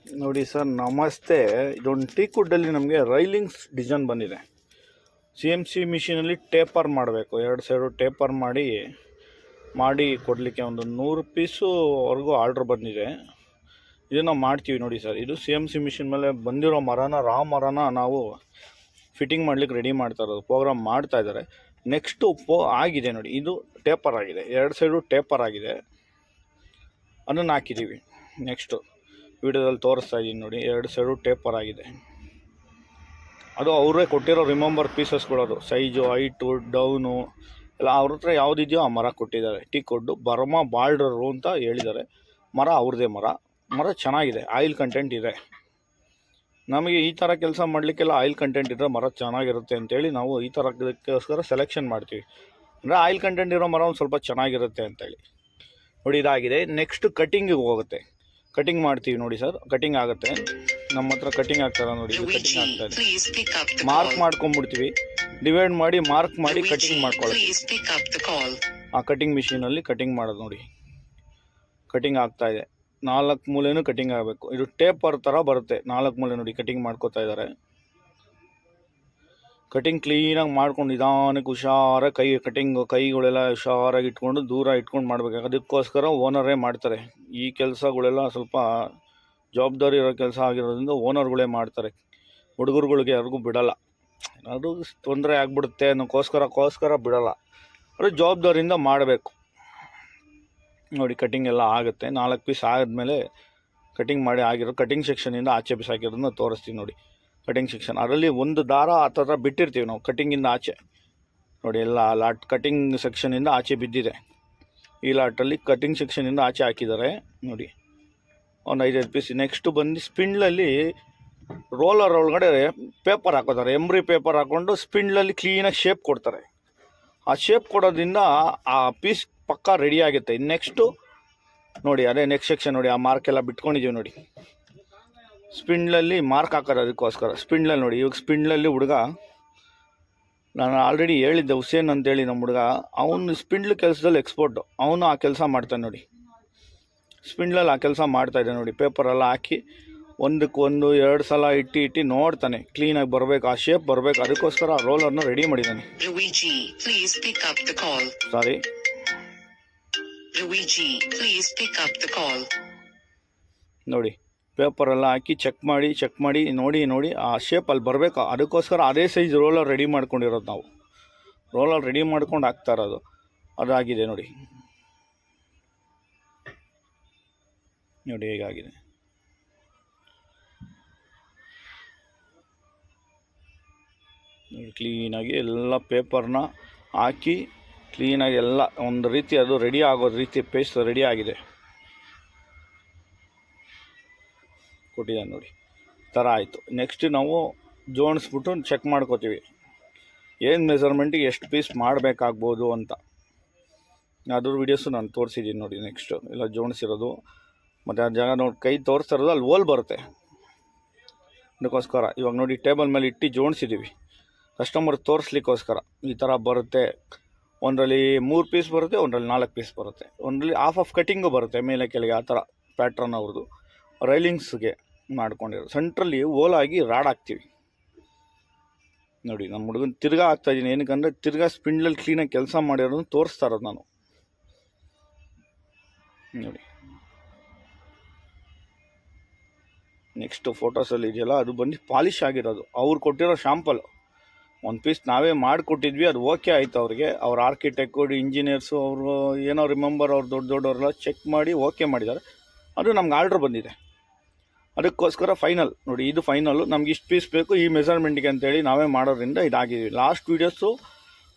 ನೋಡಿ ಸರ್, ನಮಸ್ತೆ. ಇದೊಂದು ಟೀಕ್ ವುಡ್ಡಲ್ಲಿ ನಮಗೆ ರೈಲಿಂಗ್ಸ್ ಡಿಸೈನ್ ಬಂದಿದೆ. CNC ಮಿಷಿನಲ್ಲಿ ಟೇಪರ್ ಮಾಡಬೇಕು, 2 ಸೈಡು ಟೇಪರ್ ಮಾಡಿ ಕೊಡಲಿಕ್ಕೆ ಒಂದು 100 ಪೀಸುವರೆಗೂ ಆರ್ಡ್ರ್ ಬಂದಿದೆ. ಇದನ್ನು ಮಾಡ್ತೀವಿ ನೋಡಿ ಸರ್. ಇದು CNC ಮಿಷಿನ್ ಮೇಲೆ ಬಂದಿರೋ ರಾ ಮರನ ನಾವು ಫಿಟ್ಟಿಂಗ್ ಮಾಡ್ಲಿಕ್ಕೆ ರೆಡಿ ಮಾಡ್ತಾ ಇರೋದು, ಪ್ರೋಗ್ರಾಮ್ ಮಾಡ್ತಾ ಇದ್ದಾರೆ. ನೆಕ್ಸ್ಟು ಆಗಿದೆ ನೋಡಿ, ಇದು ಟೇಪರ್ ಆಗಿದೆ, 2 ಸೈಡು ಟೇಪರ್ ಆಗಿದೆ, ಅದನ್ನು ಹಾಕಿದ್ದೀವಿ. ನೆಕ್ಸ್ಟು ವಿಡಿಯೋದಲ್ಲಿ ತೋರಿಸ್ತಾ ಇದ್ದೀನಿ ನೋಡಿ, 2 ಸೈಡು ಟೇಪರ್ ಆಗಿದೆ. ಅದು ಅವರೇ ಕೊಟ್ಟಿರೋ ರಿಮೆಂಬರ್ ಪೀಸಸ್ಗಳದು, ಸೈಜು, ಹೈಟು, ಡೌನು ಎಲ್ಲ ಅವ್ರ ಹತ್ರ ಯಾವುದಿದೆಯೋ ಆ ಮರ ಕೊಟ್ಟಿದ್ದಾರೆ. ಟೀಕ್ ವುಡ್ಡು ಬರ್ಮಾ ಬಾಲ್ಡರು ಅಂತ ಹೇಳಿದ್ದಾರೆ. ಮರ ಅವ್ರದ್ದೇ ಮರ ಚೆನ್ನಾಗಿದೆ, ಆಯಿಲ್ ಕಂಟೆಂಟ್ ಇದೆ. ನಮಗೆ ಈ ಥರ ಕೆಲಸ ಮಾಡಲಿಕ್ಕೆಲ್ಲ ಆಯಿಲ್ ಕಂಟೆಂಟ್ ಇದ್ದರೆ ಮರ ಚೆನ್ನಾಗಿರುತ್ತೆ ಅಂತೇಳಿ ನಾವು ಈ ಥರಕ್ಕೋಸ್ಕರ ಸೆಲೆಕ್ಷನ್ ಮಾಡ್ತೀವಿ. ಅಂದರೆ ಆಯಿಲ್ ಕಂಟೆಂಟ್ ಇರೋ ಮರ ಒಂದು ಸ್ವಲ್ಪ ಚೆನ್ನಾಗಿರುತ್ತೆ ಅಂತೇಳಿ. ನೋಡಿ, ಇದಾಗಿದೆ. ನೆಕ್ಸ್ಟ್ ಕಟಿಂಗಿಗೆ ಹೋಗುತ್ತೆ, ಕಟಿಂಗ್ ಮಾಡ್ತೀವಿ ನೋಡಿ ಸರ್. ಕಟಿಂಗ್ ಆಗುತ್ತೆ, ನಮ್ಮ ಹತ್ರ ಕಟಿಂಗ್ ಆಗ್ತಾರೆ ನೋಡಿ, ಇದು ಕಟಿಂಗ್ ಆಗ್ತಾಯಿದೆ. ಮಾರ್ಕ್ ಮಾಡ್ಕೊಂಡ್ಬಿಡ್ತೀವಿ, ಡಿವೈಡ್ ಮಾಡಿ ಮಾರ್ಕ್ ಮಾಡಿ ಕಟಿಂಗ್ ಮಾಡ್ಕೊಳ್ಳೋದು. ಆ ಕಟಿಂಗ್ ಮಿಷಿನಲ್ಲಿ ಕಟಿಂಗ್ ಮಾಡೋದು ನೋಡಿ. ಕಟಿಂಗ್ ಆಗ್ತಾಯಿದೆ, 4 ಮೂಲೆನೂ ಕಟಿಂಗ್ ಆಗಬೇಕು. ಇದು ಟೇಪರ್ ಥರ ಬರುತ್ತೆ, 4 ಮೂಲೆ ನೋಡಿ ಕಟಿಂಗ್ ಮಾಡ್ಕೋತಾ ಇದ್ದಾರೆ. ಕಟಿಂಗ್ ಕ್ಲೀನಾಗಿ ಮಾಡ್ಕೊಂಡು ನಿಧಾನಕ್ಕೆ ಹುಷಾರಾಗಿ ಕೈಗಳೆಲ್ಲ ಹುಷಾರಾಗಿ ಇಟ್ಕೊಂಡು ದೂರ ಇಟ್ಕೊಂಡು ಮಾಡಬೇಕು. ಅದಕ್ಕೋಸ್ಕರ ಓನರೇ ಮಾಡ್ತಾರೆ. ಈ ಕೆಲಸಗಳೆಲ್ಲ ಸ್ವಲ್ಪ ಜವಾಬ್ದಾರಿ ಇರೋ ಕೆಲಸ ಆಗಿರೋದ್ರಿಂದ ಓನರ್ಗಳೇ ಮಾಡ್ತಾರೆ. ಹುಡುಗರುಗಳಿಗೆ ಯಾರಿಗೂ ಬಿಡಲ್ಲ, ಅದು ತೊಂದರೆ ಆಗಿಬಿಡುತ್ತೆ ಅನ್ನೋಕ್ಕೋಸ್ಕರ ಬಿಡಲ್ಲ. ಅದು ಜವಾಬ್ದಾರಿಯಿಂದ ಮಾಡಬೇಕು ನೋಡಿ. ಕಟಿಂಗ್ ಎಲ್ಲ ಆಗುತ್ತೆ, 4 ಪೀಸ್ ಆದಮೇಲೆ ಕಟಿಂಗ್ ಮಾಡಿ ಆಗಿರೋ ಕಟಿಂಗ್ ಸೆಕ್ಷನಿಂದ ಆಚೆ ಬಿಸಾಕಿರೋದನ್ನ ತೋರಿಸ್ತೀವಿ ನೋಡಿ. ಕಟಿಂಗ್ ಸೆಕ್ಷನ್ ಅದರಲ್ಲಿ ಒಂದು ದಾರ ಆ ಥರ ಬಿಟ್ಟಿರ್ತೀವಿ ನಾವು ಕಟಿಂಗಿಂದ ಆಚೆ ನೋಡಿ. ಎಲ್ಲ ಲಾಟ್ ಕಟಿಂಗ್ ಸೆಕ್ಷನಿಂದ ಆಚೆ ಬಿದ್ದಿದೆ. ಈ ಲಾಟಲ್ಲಿ ಕಟಿಂಗ್ ಸೆಕ್ಷನಿಂದ ಆಚೆ ಹಾಕಿದ್ದಾರೆ ನೋಡಿ, ಒಂದು 5 ಪೀಸ್. ನೆಕ್ಸ್ಟು ಬಂದು ಸ್ಪಿಂಡ್ಲಲ್ಲಿ ರೋಲರ್ ಒಳಗಡೆ ಪೇಪರ್ ಹಾಕೋತಾರೆ, ಎಂಬ್ರಿ ಪೇಪರ್ ಹಾಕ್ಕೊಂಡು ಸ್ಪಿಂಡ್ಲಲ್ಲಿ ಕ್ಲೀನಾಗಿ ಶೇಪ್ ಕೊಡ್ತಾರೆ. ಆ ಶೇಪ್ ಕೊಡೋದ್ರಿಂದ ಆ ಪೀಸ್ ಪಕ್ಕಾ ರೆಡಿ ಆಗುತ್ತೆ. ನೆಕ್ಸ್ಟು ನೋಡಿ, ಅದೇ ನೆಕ್ಸ್ಟ್ ಸೆಕ್ಷನ್ ನೋಡಿ, ಆ ಮಾರ್ಕ್ ಎಲ್ಲ ಬಿಟ್ಕೊಂಡಿದ್ದೀವಿ ನೋಡಿ. ಸ್ಪಿಂಡ್ಲಲ್ಲಿ ಮಾರ್ಕ್ ಹಾಕೋದು, ಅದಕ್ಕೋಸ್ಕರ ಸ್ಪಿಂಡ್ಲಲ್ಲಿ ನೋಡಿ. ಇವಾಗ ಸ್ಪಿಂಡ್ಲಲ್ಲಿ ಹುಡುಗ, ನಾನು ಆಲ್ರೆಡಿ ಹೇಳಿದ್ದೆ, ಹುಸೇನ್ ಅಂತೇಳಿ ನಮ್ಮ ಹುಡುಗ, ಅವನು ಸ್ಪಿಂಡ್ಲ್ ಕೆಲಸದಲ್ಲಿ ಎಕ್ಸ್ಪೋರ್ಟು. ಅವನು ಆ ಕೆಲಸ ಮಾಡ್ತಾನೆ ನೋಡಿ, ಸ್ಪಿಂಡ್ಲಲ್ಲಿ ಆ ಕೆಲಸ ಮಾಡ್ತಾಯಿದ್ದೆ ನೋಡಿ. ಪೇಪರೆಲ್ಲ ಹಾಕಿ ಒಂದಕ್ಕೊಂದು 2 ಸಲ ಇಟ್ಟು ನೋಡ್ತಾನೆ, ಕ್ಲೀನಾಗಿ ಬರಬೇಕು, ಆ ಶೇಪ್ ಬರಬೇಕು. ಅದಕ್ಕೋಸ್ಕರ ಆ ರೋಲರ್ನ ರೆಡಿ ಮಾಡಿದ್ದಾನೆ. ಸಾರಿ, ನೋಡಿ, ಪೇಪರೆಲ್ಲ ಹಾಕಿ ಚೆಕ್ ಮಾಡಿ ನೋಡಿ ಆ ಶೇಪ್ ಅಲ್ಲಿ ಬರಬೇಕು. ಅದಕ್ಕೋಸ್ಕರ ಅದೇ ಸೈಜ್ ರೋಲರ್ ರೆಡಿ ಮಾಡ್ಕೊಂಡಿರೋದು ನಾವು. ರೋಲರ್ ರೆಡಿ ಮಾಡ್ಕೊಂಡು ಹಾಕ್ತಾ ಇರೋದು, ಅದಾಗಿದೆ ನೋಡಿ. ನೋಡಿ ಹೇಗಾಗಿದೆ ನೋಡಿ. ಕ್ಲೀನಾಗಿ ಎಲ್ಲ ಪೇಪರ್ನ ಹಾಕಿ ಕ್ಲೀನಾಗಿ ಎಲ್ಲ ಒಂದು ರೀತಿ ಅದು ರೆಡಿ ಆಗೋದು ರೀತಿ ಪೇಸ್ಟ್ ರೆಡಿ ಆಗಿದೆ, ಕೊಟ್ಟಿದ್ದಾನೆ ನೋಡಿ. ಥರ ಆಯಿತು. ನೆಕ್ಸ್ಟ್ ನಾವು ಜೋಡಿಸ್ಬಿಟ್ಟು ಚೆಕ್ ಮಾಡ್ಕೋತೀವಿ, ಏನು ಮೆಜರ್ಮೆಂಟಿಗೆ ಎಷ್ಟು ಪೀಸ್ ಮಾಡಬೇಕಾಗ್ಬೋದು ಅಂತ. ಅದ್ರ ವೀಡಿಯೋಸು ನಾನು ತೋರಿಸಿದ್ದೀನಿ ನೋಡಿ. ನೆಕ್ಸ್ಟು ಎಲ್ಲ ಜೋಡಿಸಿರೋದು, ಮತ್ತು ಆ ಜಾಗ ನೋಡಿ ಕೈ ತೋರಿಸ್ತಾ ಇರೋದು, ಅಲ್ಲಿ ಹೋಲ್ ಬರುತ್ತೆ. ಅದಕ್ಕೋಸ್ಕರ ಇವಾಗ ನೋಡಿ ಟೇಬಲ್ ಮೇಲೆ ಇಟ್ಟು ಜೋಡಿಸಿದ್ದೀವಿ, ಕಸ್ಟಮರ್ ತೋರಿಸ್ಲಿಕ್ಕೋಸ್ಕರ. ಈ ಥರ ಬರುತ್ತೆ, ಒಂದರಲ್ಲಿ 3 ಪೀಸ್ ಬರುತ್ತೆ, ಒಂದರಲ್ಲಿ 4 ಪೀಸ್ ಬರುತ್ತೆ, ಒಂದರಲ್ಲಿ ಹಾಫ್ ಕಟಿಂಗು ಬರುತ್ತೆ, ಮೇಲೆ ಕೆಳಗೆ ಆ ಥರ ಪ್ಯಾಟ್ರನ್ ಅವ್ರದ್ದು. ರೈಲಿಂಗ್ಸ್ಗೆ ಮಾಡ್ಕೊಂಡಿರೋ ಸೆಂಟ್ರಲ್ಲಿ ಓಲಾಗಿ ರಾಡ್ ಹಾಕ್ತೀವಿ ನೋಡಿ. ನಮ್ಮ ಹುಡುಗನ ತಿರ್ಗಾ ಹಾಕ್ತಾಯಿದ್ದೀನಿ, ಏನಕ್ಕಂದರೆ ತಿರ್ಗಾ ಸ್ಪಿಂಡ್ಲಲ್ಲಿ ಕ್ಲೀನಾಗಿ ಕೆಲಸ ಮಾಡಿರೋದನ್ನು ತೋರಿಸ್ತಾ ಇರೋದು ನಾನು ನೋಡಿ. ನೆಕ್ಸ್ಟು ಫೋಟೋಸಲ್ಲಿ ಇದೆಯಲ್ಲ, ಅದು ಬಂದು ಪಾಲಿಶ್ ಆಗಿರೋದು, ಅವ್ರು ಕೊಟ್ಟಿರೋ ಶಾಂಪಲ್. ಒಂದು ಪೀಸ್ ನಾವೇ ಮಾಡಿಕೊಟ್ಟಿದ್ವಿ, ಅದು ಓಕೆ ಆಯಿತು ಅವ್ರಿಗೆ. ಅವ್ರ ಆರ್ಕಿಟೆಕ್ಟು, ಇಂಜಿನಿಯರ್ಸು, ಅವರು ಏನೋ ರಿಮೆಂಬರ್, ಅವ್ರು ದೊಡ್ಡವರೆಲ್ಲ ಚೆಕ್ ಮಾಡಿ ಓಕೆ ಮಾಡಿದ್ದಾರೆ. ಅದು ನಮ್ಗೆ ಆರ್ಡ್ರ್ ಬಂದಿದೆ, ಅದಕ್ಕೋಸ್ಕರ ಫೈನಲ್ ನೋಡಿ. ಇದು ಫೈನಲ್ಲು, ನಮ್ಗೆ ಇಷ್ಟು ಪೀಸ್ ಬೇಕು ಈ ಮೆಜರ್ಮೆಂಟಿಗೆ ಅಂತೇಳಿ ನಾವೇ ಮಾಡೋದ್ರಿಂದ ಇದಾಗಿದ್ದೀವಿ. ಲಾಸ್ಟ್ ವೀಡಿಯೋಸು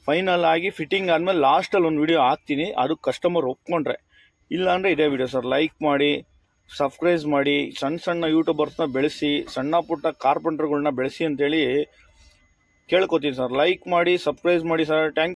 ಫೈನಲ್ ಆಗಿ ಫಿಟ್ಟಿಂಗ್ ಆದಮೇಲೆ ಲಾಸ್ಟಲ್ಲಿ ಒಂದು ವೀಡಿಯೋ ಹಾಕ್ತೀನಿ, ಅದು ಕಸ್ಟಮರ್ ಒಪ್ಕೊಂಡ್ರೆ. ಇಲ್ಲಾಂದರೆ ಇದೇ ವೀಡಿಯೋ ಸರ್. ಲೈಕ್ ಮಾಡಿ, ಸಬ್ಸ್ಕ್ರೈಬ್ ಮಾಡಿ, ಸಣ್ಣ ಯೂಟ್ಯೂಬರ್ಸ್ನ ಬೆಳೆಸಿ, ಸಣ್ಣ ಪುಟ್ಟ ಕಾರ್ಪೆಂಟ್ರ್ಗಳನ್ನ ಬೆಳೆಸಿ ಅಂತೇಳಿ ಕೇಳ್ಕೊತೀನಿ ಸರ್. ಲೈಕ್ ಮಾಡಿ, ಸಬ್ಸ್ಕ್ರೈಬ್ ಮಾಡಿ ಸರ್. ಥ್ಯಾಂಕ್